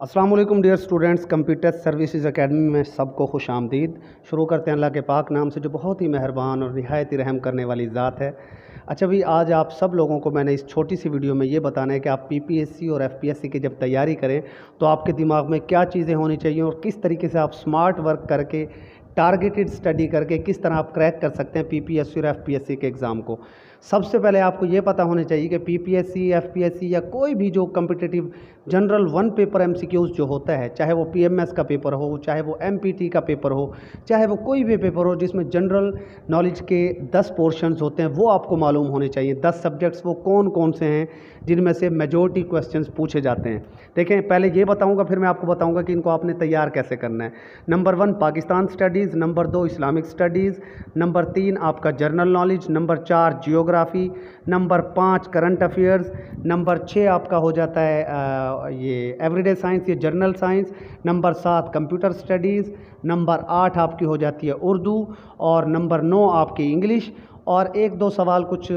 अस्सलाम वालेकुम dear students, computer services academy में सबको खुश आमदीद। शुरू करते हैं अल्लाह के पाक नाम से जो बहुत ही मेहरबान और निहायत ही रहम करने वाली ज़ात है। अच्छा भाई, आज आप सब लोगों को मैंने इस छोटी सी वीडियो में ये बताना है कि आप पीपीएससी और एफपीएससी की जब तैयारी करें तो आपके दिमाग में क्या चीज़ें होनी चाहिए और किस तरीके से आप स्मार्ट वर्क करके टारगेटेड स्टडी करके किस तरह आप क्रैक कर सकते हैं पीपीएससी और एफपीएससी के एग्ज़ाम को। सबसे पहले आपको ये पता होना चाहिए कि पीपीएससी, एफपीएससी या कोई भी जो competitive general one paper MCQs जो होता है, चाहे वो पीएमएस का पेपर हो, चाहे वो एमपीटी का पेपर हो, चाहे वो कोई भी पेपर हो जिसमें जनरल नॉलेज के 10 पोर्शंस होते हैं, वो आपको मालूम होने चाहिए। 10 सब्जेक्ट्स वो कौन कौन से हैं जिनमें से मेजॉरिटी क्वेश्चंस पूछे जाते हैं। देखें, पहले ये बताऊंगा, फिर मैं आपको बताऊंगा कि इनको आपने तैयार कैसे करना है। Number 1 Pakistan studies, number 2 Islamic studies, number 3 आपका general knowledge, number 4 geography, number 5 current affairs, number 6 आपका हो जाता है ये एवरीडे साइंस या journal science, number 7 computer studies, number 8 आपकी हो जाती है उर्दू, और नंबर 9 आपकी इंग्लिश, और एक दो सवाल कुछ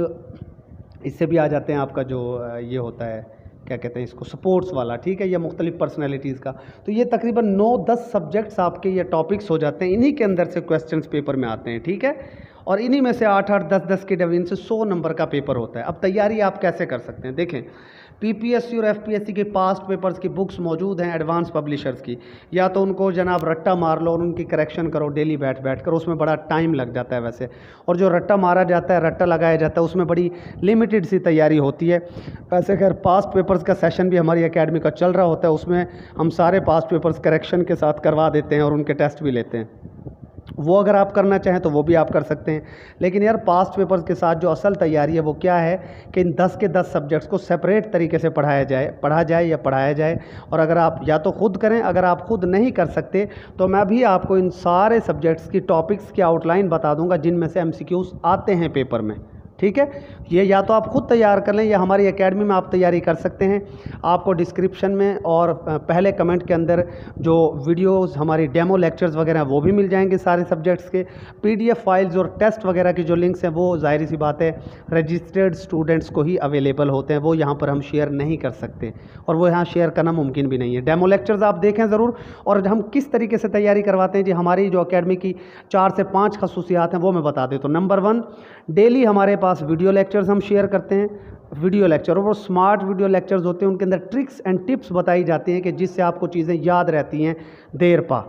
इससे भी आ जाते हैं आपका जो ये होता है, क्या कहते हैं इसको, स्पोर्ट्स वाला, ठीक है, या मुख्तलिफ पर्सनैलिटीज़ का। तो ये तकरीबन 9-10 सब्जेक्ट्स आपके ये टॉपिक्स हो जाते हैं, इन्हीं के अंदर से क्वेश्चंस पेपर में आते हैं, ठीक है। और इन्हीं में से 8-8, 10-10 के डिवीजन से 100 नंबर का पेपर होता है। अब तैयारी आप कैसे कर सकते हैं, देखें, पीपीएससी और एफपीएससी के पास्ट पेपर्स की बुक्स मौजूद हैं एडवांस पब्लिशर्स की, या तो उनको जनाब रट्टा मार लो और उनकी करेक्शन करो डेली बैठ बैठ कर, उसमें बड़ा टाइम लग जाता है वैसे। और जो रट्टा मारा जाता है, रट्टा लगाया जाता है, उसमें बड़ी लिमिटेड सी तैयारी होती है। वैसे खैर पास्ट पेपर्स का सेशन भी हमारी एकेडमी का चल रहा होता है, उसमें हम सारे पास्ट पेपर्स करेक्शन के साथ करवा देते हैं और उनके टेस्ट भी लेते हैं। वो अगर आप करना चाहें तो वो भी आप कर सकते हैं। लेकिन यार पास्ट पेपर्स के साथ जो असल तैयारी है वो क्या है कि इन 10 के 10 सब्जेक्ट्स को सेपरेट तरीके से पढ़ा जाए या पढ़ाया जाए। और अगर आप या तो खुद करें, अगर आप खुद नहीं कर सकते तो मैं भी आपको इन सारे सब्जेक्ट्स की टॉपिक्स की आउटलाइन बता दूंगा जिनमें से एमसीक्यूज़ आते हैं पेपर में, ठीक है। ये या तो आप खुद तैयार कर लें या हमारी एकेडमी में आप तैयारी कर सकते हैं। आपको डिस्क्रिप्शन में और पहले कमेंट के अंदर जो वीडियोस हमारी डेमो लेक्चर्स वगैरह वो भी मिल जाएंगे सारे सब्जेक्ट्स के। पीडीएफ फाइल्स और टेस्ट वगैरह की जो लिंक्स हैं वो ज़ाहिर सी बात है रजिस्टर्ड स्टूडेंट्स को ही अवेलेबल होते हैं, वो यहाँ पर हम शेयर नहीं कर सकते और वो यहाँ शेयर करना मुमकिन भी नहीं है। डेमो लेक्चर्स आप देखें ज़रूर। और हम किस तरीके से तैयारी करवाते हैं जी, हमारी जो अकेडमी की 4 से 5 खसूसियात हैं वो मैं बता देता हूँ। नंबर 1, डेली हमारे पास वीडियो लेक्चर्स हम शेयर करते हैं। वीडियो लेक्चर, और वो स्मार्ट वीडियो लेक्चर्स होते हैं, उनके अंदर ट्रिक्स एंड टिप्स बताई जाती हैं कि जिससे आपको चीज़ें याद रहती हैं देर पा।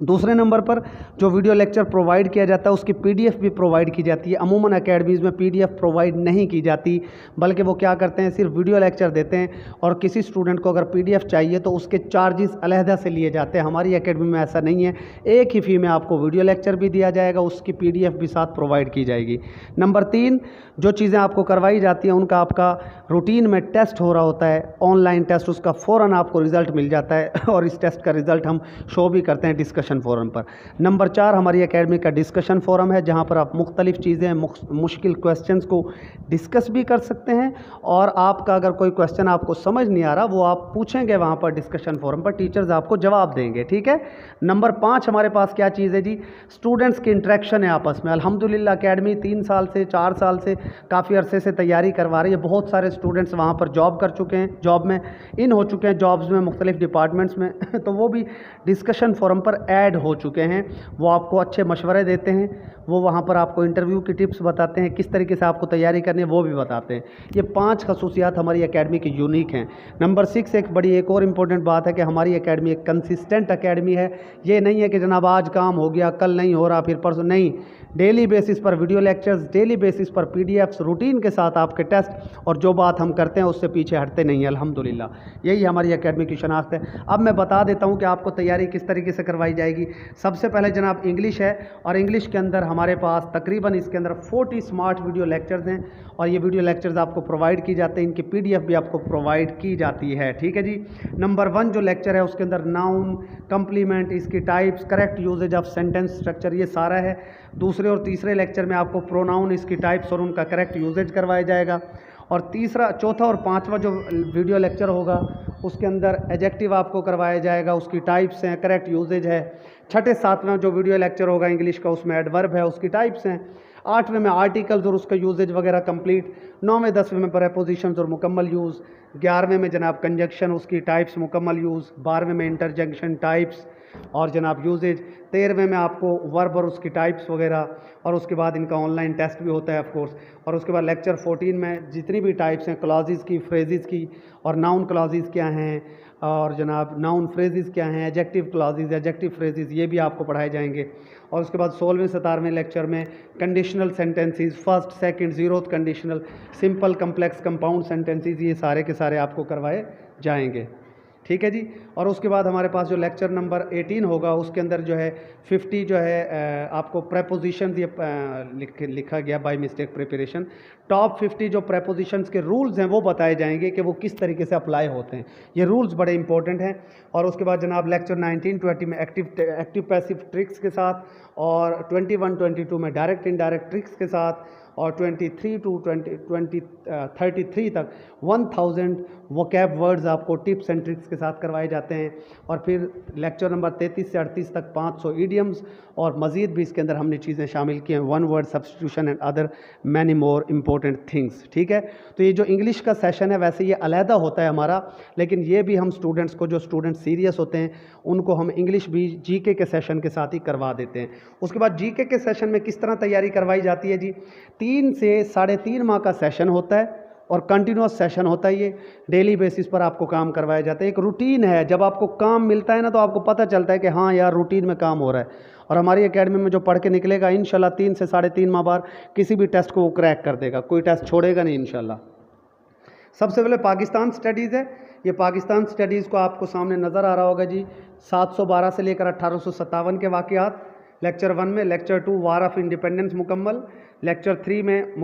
दूसरे नंबर पर जो वीडियो लेक्चर प्रोवाइड किया जाता है उसकी पीडीएफ भी प्रोवाइड की जाती है। अमूमन एकेडमीज़ में पीडीएफ प्रोवाइड नहीं की जाती, बल्कि वो क्या करते हैं, सिर्फ वीडियो लेक्चर देते हैं। और किसी स्टूडेंट को अगर पीडीएफ चाहिए तो उसके चार्जेस अलहदा से लिए जाते हैं। हमारी एकेडमी में ऐसा नहीं है, एक ही फ़ी में आपको वीडियो लेक्चर भी दिया जाएगा, उसकी पीडीएफ भी साथ प्रोवाइड की जाएगी। नंबर 3, जो चीज़ें आपको करवाई जाती हैं उनका आपका रूटीन में टेस्ट हो रहा होता है, ऑनलाइन टेस्ट, उसका फ़ौरन आपको रिज़ल्ट मिल जाता है और इस टेस्ट का रिज़ल्ट हम शो भी करते हैं डिस्कशन फोरम पर। नंबर 4 हमारी एकेडमी का डिस्कशन फोरम है जहां पर आप मुख्तलिफ चीज़ें, मुश्किल क्वेश्चंस को डिस्कस भी कर सकते हैं। और आपका अगर कोई क्वेश्चन आपको समझ नहीं आ रहा वो आप पूछेंगे वहां पर डिस्कशन फोरम पर, टीचर्स आपको जवाब देंगे, ठीक है। नंबर 5 हमारे पास क्या चीज़ है जी, स्टूडेंट्स की इंटरेक्शन है आपस में। अल्हम्दुलिल्लाह एकेडमी 3 साल से 4 साल से काफ़ी अरसे से तैयारी करवा रही है। बहुत सारे स्टूडेंट्स वहाँ पर जॉब कर चुके हैं, जॉब में इन हो चुके हैं, जॉब्स में मुख्तलिफ डिपार्टमेंट्स में तो वो भी डिस्कशन फोरम पर ऐड हो चुके हैं। वो आपको अच्छे मशवरे देते हैं, वो वहाँ पर आपको इंटरव्यू की टिप्स बताते हैं, किस तरीके से आपको तैयारी करनी है वो भी बताते हैं। ये 5 खसूसियात हमारी एकेडमी की यूनिक हैं। नंबर 6 एक और इम्पोर्टेंट बात है कि हमारी एकेडमी एक कंसिस्टेंट एकेडमी है। ये नहीं है कि जनाब आज काम हो गया, कल नहीं हो रहा, फिर परसों नहीं। डेली बेसिस पर वीडियो लेक्चर्स, डेली बेसिस पर पीडीएफ्स, रूटीन के साथ आपके टेस्ट, और जो बात हम करते हैं उससे पीछे हटते नहीं हैं अल्हम्दुलिल्लाह। यही हमारी एकेडमी की शनाख्त है। अब मैं बता देता हूं कि आपको तैयारी किस तरीके से करवाई जाएगी। सबसे पहले जनाब इंग्लिश है, और इंग्लिश के अंदर हमारे पास तकरीबन इसके अंदर 40 स्मार्ट वीडियो लेक्चर्स हैं, और ये वीडियो लेक्चर्स आपको प्रोवाइड की जाते हैं, इनकी पीडीएफ भी आपको प्रोवाइड की जाती है, ठीक है जी। नंबर 1 जो लेक्चर है उसके अंदर नाउन, कंप्लीमेंट, इसकी types, correct usages of sentence structure, ये सारा है। दूसरे और तीसरे लेक्चर में आपको प्रोनाउन, इसकी टाइप्स और उनका करेक्ट यूजेज करवाया जाएगा। और तीसरा, चौथा और पांचवा जो वीडियो लेक्चर होगा उसके अंदर एडजेक्टिव आपको करवाया जाएगा, उसकी टाइप्स हैं, करेक्ट यूजेज है। छठे सातवां जो वीडियो लेक्चर होगा इंग्लिश का उसमें एडवर्ब है, उसकी टाइप्स हैं। 8वें में आर्टिकल्स और उसका यूजेज वगैरह कंप्लीट, 9वें 10वें में प्रेपोजिशंस और मुकम्मल यूज़, 11वें में जनाब कंजक्शन उसकी टाइप्स मुकम्मल यूज़, 12वें में इंटरजेक्शन टाइप्स और जनाब यूजेज, 13वें में आपको वर्ब और उसकी टाइप्स वगैरह, और उसके बाद इनका ऑनलाइन टेस्ट भी होता है ऑफ कोर्स। और उसके बाद लेक्चर 14 में जितनी भी टाइप्स हैं क्लॉजेज़ की, फ्रेजेस की, और नाउन क्लॉजेज़ क्या हैं, और जनाब नाउन फ्रेजेस क्या हैं, एडजेक्टिव क्लॉजेज़, एडजेक्टिव फ्रेजेस, ये भी आपको पढ़ाए जाएंगे। और उसके बाद 16वें 17वें लेक्चर में conditional sentences, first second zeroth conditional, simple complex compound sentences, ये सारे के सारे आपको करवाए जाएंगे। ठीक है जी। और उसके बाद हमारे पास जो लेक्चर नंबर 18 होगा उसके अंदर जो है 50 जो है आपको प्रेपोजिशंस, ये लिखा गया बाय मिस्टेक प्रिपरेशन, टॉप 50 जो प्रेपोजिशंस के रूल्स हैं वो बताए जाएंगे कि वो किस तरीके से अप्लाई होते हैं। ये रूल्स बड़े इंपॉर्टेंट हैं। और उसके बाद जनाब लेक्चर 19 20 में एक्टिव पैसिव ट्रिक्स के साथ, और 21 22 में डायरेक्ट इनडायरेक्ट ट्रिक्स के साथ, और 23 टू 33 तक 1000 वोकैब वर्ड्स आपको टिप्स एंड ट्रिक्स के साथ करवाए जाते हैं। और फिर लेक्चर नंबर 33 से 38 तक 500 ईडियम्स, और मज़ीद भी इसके अंदर हमने चीज़ें शामिल की हैं, one word substitution and other many more important things. ठीक है। तो ये जो इंग्लिश का सेशन है वैसे ये अलहदा होता है हमारा, लेकिन ये भी हम स्टूडेंट्स को, जो स्टूडेंट सीरियस होते हैं उनको हम इंग्लिश भी जीके के सेशन के साथ ही करवा देते हैं। उसके बाद जीके के सेशन में किस तरह तैयारी करवाई जाती है जी, 3 से 3.5 माह का सेशन होता है और कंटिन्यूस सेशन होता है। ये डेली बेसिस पर आपको काम करवाया जाता है, एक रूटीन है। जब आपको काम मिलता है ना तो आपको पता चलता है कि हाँ यार रूटीन में काम हो रहा है। और हमारी एकेडमी में जो पढ़ के निकलेगा इंशाल्लाह 3 से 3.5 माह बाद किसी भी टेस्ट को वो क्रैक कर देगा, कोई टेस्ट छोड़ेगा नहीं इंशाल्लाह। सबसे पहले पाकिस्तान स्टडीज़ है। ये पाकिस्तान स्टडीज़ को आपको सामने नज़र आ रहा होगा जी, 712 से लेकर 1857 के वाक़यात लेक्चर 1 में, लेक्चर 2 वार ऑफ इंडिपेंडेंस मुकम्मल, लेक्चर 3 में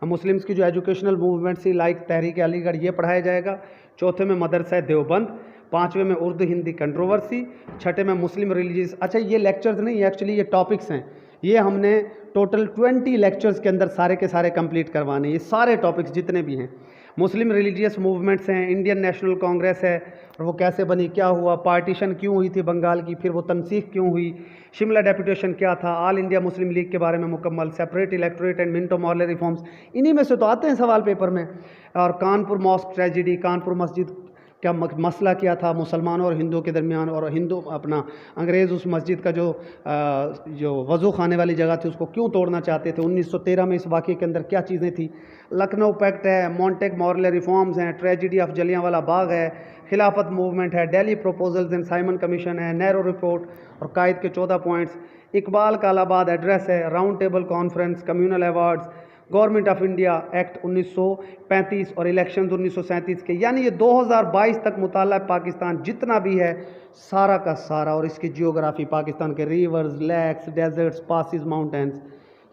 मुस्लिम्स की जो एजुकेशनल मूवमेंट थी लाइक तहरीक अलीगढ़, ये पढ़ाया जाएगा। चौथे में मदरसा देवबंद, 5वें में उर्दू हिंदी कंट्रोवर्सी, 6ठे में मुस्लिम रिलीजियस। अच्छा ये लेक्चर्स नहीं, एक्चुअली ये टॉपिक्स हैं। ये हमने टोटल 20 लेक्चर्स के अंदर सारे के सारे कंप्लीट करवाने, ये सारे टॉपिक्स जितने भी हैं। मुस्लिम रिलीजियस मूवमेंट्स हैं, इंडियन नेशनल कांग्रेस है और वो कैसे बनी, क्या हुआ, पार्टीशन क्यों हुई थी बंगाल की, फिर वो तनसीख क्यों हुई, शिमला डेपुटेशन क्या था, ऑल इंडिया मुस्लिम लीग के बारे में मुकम्मल, separate electorate and Minto Morley reforms, इन्हीं में से तो आते हैं सवाल पेपर में। और कानपुर मॉस्क ट्रेजिडी, कानपुर मस्जिद क्या मसला क्या था मुसलमानों और हिंदुओं के दरमियान, और हिंदू अपना अंग्रेज़ उस मस्जिद का जो वज़ू खाने वाली जगह थी उसको क्यों तोड़ना चाहते थे, 1913 में इस वाक़े के अंदर क्या चीज़ें थी, लखनऊ पैक्ट है, मॉन्टेक मॉर्ले रिफॉर्म्स हैं, ट्रेजिडी ऑफ जलियांवाला बाग है, खिलाफत मूवमेंट है, Delhi proposals and Simon commission है, नेहरू रिपोर्ट और कायद के 14 पॉइंट्स, इकबाल का इलाहाबाद एड्रेस है, round table conference, communal awards, government of India act 1935 और इलेक्शंस 1937 के, यानी ये 2022 तक मुताला पाकिस्तान जितना भी है सारा का सारा, और इसकी जियोग्राफी पाकिस्तान के rivers, lakes, deserts, passes, mountains,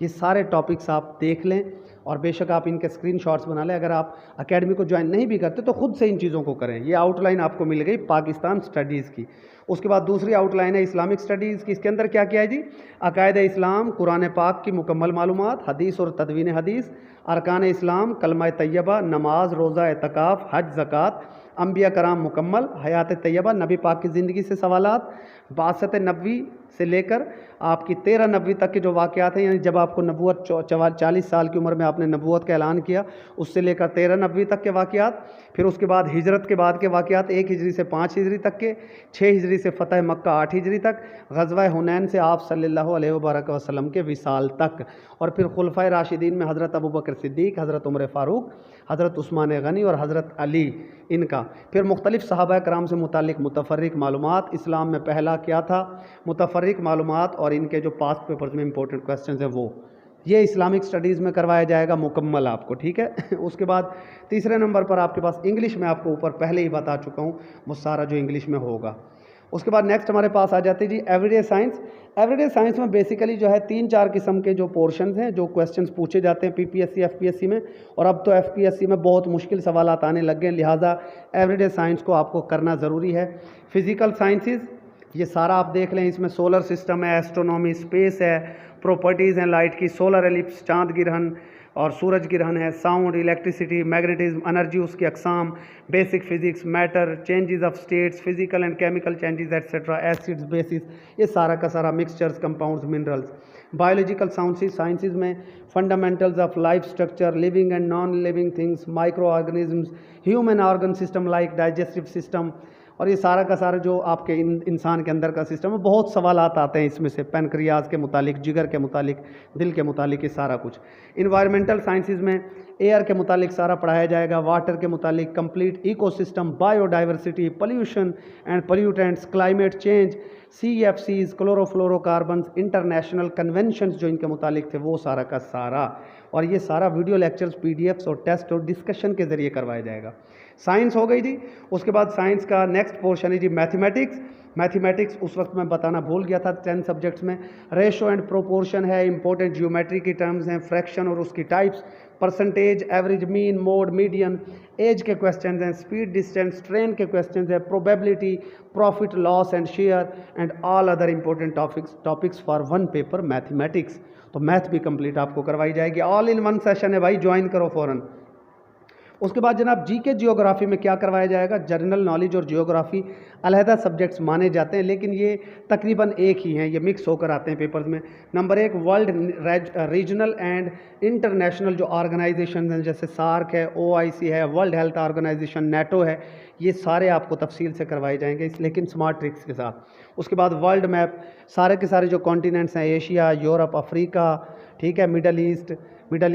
ये सारे टॉपिक्स आप देख लें और बेशक आप इनके स्क्रीनशॉट्स बना लें। अगर आप एकेडमी को ज्वाइन नहीं भी करते तो खुद से इन चीज़ों को करें। ये आउटलाइन आपको मिल गई पाकिस्तान स्टडीज़ की। उसके बाद दूसरी आउटलाइन है इस्लामिक स्टडीज़ की। इसके अंदर क्या किया है जी, अकायद इस्लाम, कुरान पाक की मुकम्मल मालूमात, हदीस और तदवीन हदीस, अरकान इस्लाम, कलमा तैयबा, नमाज, रोज़ा, एतकाफ़, हज, ज़कात, अम्बिया कराम मुकम्मल, हयात तैयबा, नबी पाक की ज़िंदगी से सवालात, बासत नबी से लेकर आपकी 13 नबी तक के जो वाक़यात हैं, यानी जब आपको नबूवत 40 साल की उम्र में आपने नबूवत का ऐलान किया, उससे लेकर 13 नबी तक के वाक़यात, फिर उसके बाद हिजरत के बाद के वाक़यात 1 हिजरी से 5 हिजरी तक के, 6 हिजरी से फ़तह मक्का 8 हिजरी तक, ग़ज़वा हुनैन से आप सल्लल्लाहु अलैहि वसल्लम के विसाल तक, और फिर खुलफ़ाए राशिदीन में हज़रत अबू बकर सिद्दीक़, हज़रत उमर फ़ारूक, हज़रत उस्मान गनी और हज़रत अली, इनका फिर मुख्तलिफ़ सहाबा कराम से मुतालिक मुतफ़र्रिक़ मालूमात, इस्लाम में पहला क्या था, मुतफ़र्रिक़ मालूमात और इनके जो पास्ट पेपर्स में इंपॉर्टेंट क्वेश्चंस हैं वो, ये इस्लामिक स्टडीज़ में करवाया जाएगा मुकम्मल आपको। ठीक है। उसके बाद तीसरे नंबर पर आपके पास इंग्लिश में, आपको ऊपर पहले ही बता चुका हूँ, वो सारा जो इंग्लिश में होगा। उसके बाद नेक्स्ट हमारे पास आ जाती है जी एवरीडे साइंस। एवरीडे साइंस में बेसिकली जो है 3-4 किस्म के जो पोर्शंस हैं, जो क्वेश्चंस पूछे जाते हैं पीपीएससी एफपीएससी में, और अब तो एफपीएससी में बहुत मुश्किल सवालात आने लग गए, लिहाजा एवरीडे साइंस को आपको करना ज़रूरी है। फिज़िकल साइंसेस ये सारा आप देख लें, इसमें सोलर सिस्टम है, एस्ट्रोनॉमी, स्पेस है, प्रॉपर्टीज़ हैं लाइट की, सोलर एलिप्स, चाँद गिरहन, और सूरज ग्रहण है, साउंड, इलेक्ट्रिसिटी, मैग्नेटिज्म, एनर्जी, उसकी अकसाम, basic physics, matter, changes of states, physical and chemical changes etcetera, acids, bases, ये सारा का सारा, mixtures, compounds, minerals. Biological sciences में fundamentals of life structure, living and non living things, micro organisms, human organ system like digestive system, और ये सारा का सारा जो आपके इंसान के अंदर का सिस्टम है। बहुत सवालात आते हैं इसमें से, पैनक्रियाज के मुतालिक, जिगर के मुतालिक, दिल के मुतालिक, ये सारा कुछ। इन्वायरमेंटल साइंसेज में एयर के मुतालिक सारा पढ़ाया जाएगा, वाटर के मुतालिक, complete ecosystem, biodiversity, pollution and pollutants, climate change, CFCs, chlorofluorocarbons, international conventions जो इनके मुतालिक थे, वो सारा का सारा। और ये सारा वीडियो लेक्चर्स, PDFs और टेस्ट और डिस्कशन के ज़रिए करवाया जाएगा। साइंस हो गई जी। उसके बाद साइंस का नेक्स्ट पोर्शन है जी मैथमेटिक्स। मैथमेटिक्स उस वक्त मैं बताना भूल गया था 10 सब्जेक्ट्स में। रेशो एंड प्रोपोर्शन है, इंपॉर्टेंट ज्योमेट्री की टर्म्स हैं, फ्रैक्शन और उसकी types, percentage, average, mean, mode, median, age के क्वेश्चन हैं, स्पीड, डिस्टेंस, ट्रेन के क्वेश्चन हैं, probability, profit, loss and share and all other important topics for one paper mathematics. तो मैथ भी कंप्लीट आपको करवाई जाएगी, ऑल इन वन सेशन है भाई, ज्वाइन करो फ़ौरन। उसके बाद जनाब GK जियोग्राफी में क्या करवाया जाएगा। जनरल नॉलेज और जियोग्राफी अलहदा सब्जेक्ट्स माने जाते हैं, लेकिन ये तकरीबन एक ही हैं, ये मिक्स होकर आते हैं पेपर्स में। Number 1 world regional and international जो ऑर्गेनाइजेशन हैं, जैसे सार्क है, OIC है, वर्ल्ड हेल्थ ऑर्गेनाइजेशन, NATO है, ये सारे आपको तफसील से करवाए जाएंगे, लेकिन स्मार्ट ट्रिक्स के साथ। उसके बाद वर्ल्ड मैप, सारे के सारे जो कॉन्टिनेंट्स हैं, एशिया, यूरोप, अफ्रीका, ठीक है, मिडल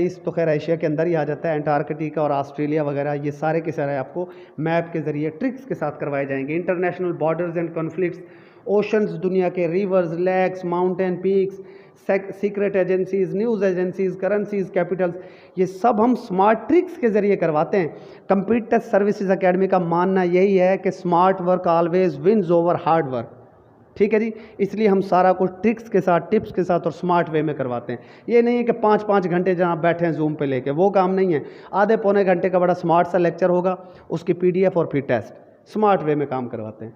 ईस्ट तो खैर एशिया के अंदर ही आ जाता है, अंटार्कटिका और ऑस्ट्रेलिया वगैरह, ये सारे के सारे आपको मैप के ज़रिए ट्रिक्स के साथ करवाए जाएंगे। International borders and conflicts, oceans, दुनिया के rivers, lakes, mountain peaks, secret agencies, news agencies, currencies, capitals, ये सब हम स्मार्ट ट्रिक्स के ज़रिए करवाते हैं। कंप्यूटर सर्विसेज एकेडमी का मानना यही है कि smart work always wins over hard work, ठीक है जी। इसलिए हम सारा कुछ ट्रिक्स के साथ, टिप्स के साथ और स्मार्ट वे में करवाते हैं। ये नहीं है कि 5-5 घंटे जहाँ बैठे हैं जूम पे लेके, वो काम नहीं है। आधे पौने घंटे का बड़ा स्मार्ट सा लेक्चर होगा, उसकी PDF और फिर टेस्ट, स्मार्ट वे में काम करवाते हैं।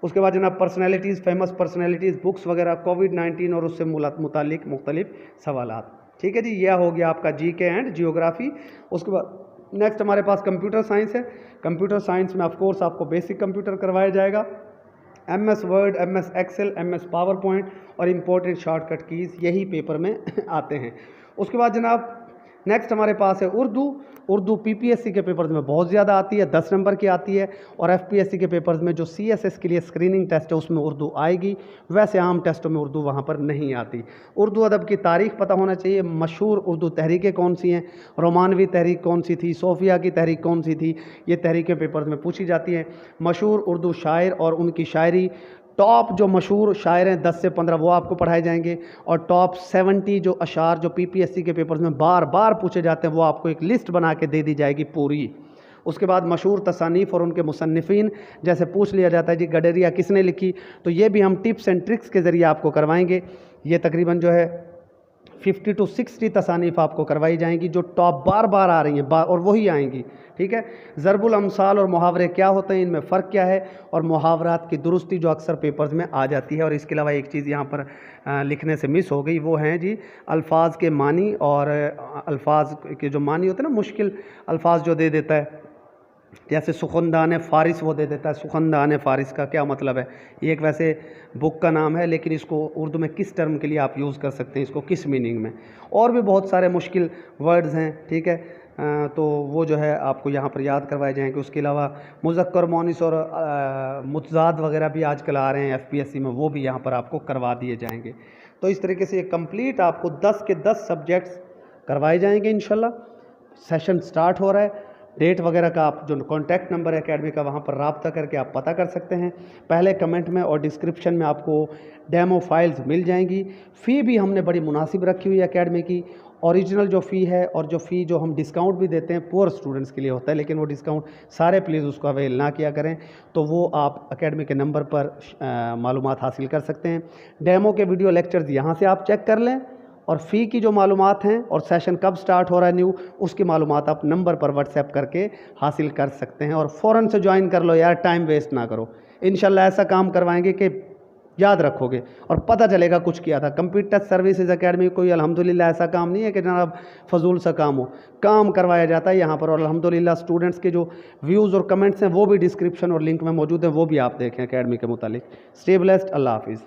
उसके बाद जनाब पर्सनैलिटीज़, फेमस पर्सनैलिटीज़, बुक्स वगैरह, कोविड-19 और उससे मुतालिक मुख्तलिफ सवालात, ठीक है जी। यह हो गया आपका GK एंड जियोग्राफी। उसके बाद नेक्स्ट हमारे पास कंप्यूटर साइंस है। कंप्यूटर साइंस में ऑफकोर्स आपको बेसिक कंप्यूटर करवाया जाएगा, MS Word, MS Excel, MS PowerPoint और इम्पोर्टेंट शॉर्टकट कीज़, यही पेपर में आते हैं। उसके बाद जनाब नेक्स्ट हमारे पास है उर्दू PPSC के पेपर्स में बहुत ज़्यादा आती है, 10 नंबर की आती है, और FPSC के पेपर्स में जो CSS के लिए स्क्रीनिंग टेस्ट है उसमें उर्दू आएगी, वैसे आम टेस्टों में उर्दू वहाँ पर नहीं आती। उर्दू अदब की तारीख़ पता होना चाहिए, मशहूर उर्दू तहरीकें कौन सी हैं, रोमानवी तहरीक कौन सी थी, सोफिया की तहरीक कौन सी थी, ये तहरीकें पेपर्स में पूछी जाती हैं। मशहूर उर्दू शायर और उनकी शायरी, टॉप जो मशहूर शायर हैं 10 से 15 वो आपको पढ़ाए जाएंगे, और टॉप 70 जो अशार जो PPSC के पेपर्स में बार बार पूछे जाते हैं वो आपको एक लिस्ट बना के दे दी जाएगी पूरी। उसके बाद मशहूर तसानीफ़ और उनके मुसन्निफ़ीन, जैसे पूछ लिया जाता है जी गडरिया किसने लिखी, तो ये भी हम टिप्स एंड ट्रिक्स के ज़रिए आपको करवाएंगे। ये तकरीबन जो है 50 to 60 तसानीफ़ आपको करवाई जाएंगी जो टॉप बार बार आ रही हैं, और वही आएंगी, ठीक है। ज़रबुल अमसाल और मुहावरे क्या होते हैं, इनमें फ़र्क क्या है, और मुहावरात की दुरुस्ती जो अक्सर पेपर्स में आ जाती है। और इसके अलावा एक चीज़ यहाँ पर लिखने से मिस हो गई, वो हैं जी अल्फाज के मानी, और अल्फाज के जो मानी होते हैं ना, मुश्किल अल्फाज जो दे देता है, जैसे सुखनदान फ़ारिस वो दे देता है, सुखनदान फ़ारिस का क्या मतलब है, ये एक वैसे बुक का नाम है, लेकिन इसको उर्दू में किस टर्म के लिए आप यूज़ कर सकते हैं, इसको किस मीनिंग में, और भी बहुत सारे मुश्किल वर्ड्स हैं, ठीक है। तो वो जो है आपको यहाँ पर याद करवाए जाएंगे। उसके अलावा मुज़क्कर, मोनिस और मुतज़ाद वगैरह भी आजकल आ रहे हैं FPSC में, वो भी यहाँ पर आपको करवा दिए जाएंगे। तो इस तरीके से ये कंप्लीट आपको 10 के 10 सब्जेक्ट्स करवाए जाएंगे इंशाल्लाह। सेशन स्टार्ट हो रहा है, डेट वगैरह का आप जो कॉन्टैक्ट नंबर है एकेडमी का वहाँ पर रब्ता करके आप पता कर सकते हैं। पहले कमेंट में और डिस्क्रिप्शन में आपको डेमो फाइल्स मिल जाएंगी। फ़ी भी हमने बड़ी मुनासिब रखी हुई है एकेडमी की, ओरिजिनल जो फ़ी है, और जो फ़ी जो हम डिस्काउंट भी देते हैं पुअर स्टूडेंट्स के लिए होता है, लेकिन वो डिस्काउंट सारे प्लीज़ उसको अवेल ना किया करें, तो वो आप एकेडमी के नंबर पर मालूमात हासिल कर सकते हैं। डेमो के वीडियो लेक्चर्स यहाँ से आप चेक कर लें, और फ़ी की जो मालूमात हैं और सेशन कब स्टार्ट हो रहा है न्यू, उसकी मालूमात आप नंबर पर व्हाट्सएप करके हासिल कर सकते हैं। और फ़ौरन से ज्वाइन कर लो यार, टाइम वेस्ट ना करो। इंशाल्लाह ऐसा काम करवाएंगे कि याद रखोगे और पता चलेगा कुछ किया था। कंप्यूटर सर्विसेज एकेडमी कोई अल्हम्दुलिल्लाह ऐसा काम नहीं है कि जनाब फजूल सा काम हो, काम करवाया जाता है यहाँ पर। और अल्हम्दुलिल्लाह स्टूडेंट्स के जो व्यूज़ और कमेंट्स हैं वो भी डिस्क्रिप्शन और लिंक में मौजूद हैं, वो भी आप देखें एकेडमी के मुतालिक। स्टे ब्लेस्ड, अल्लाह हाफिज़।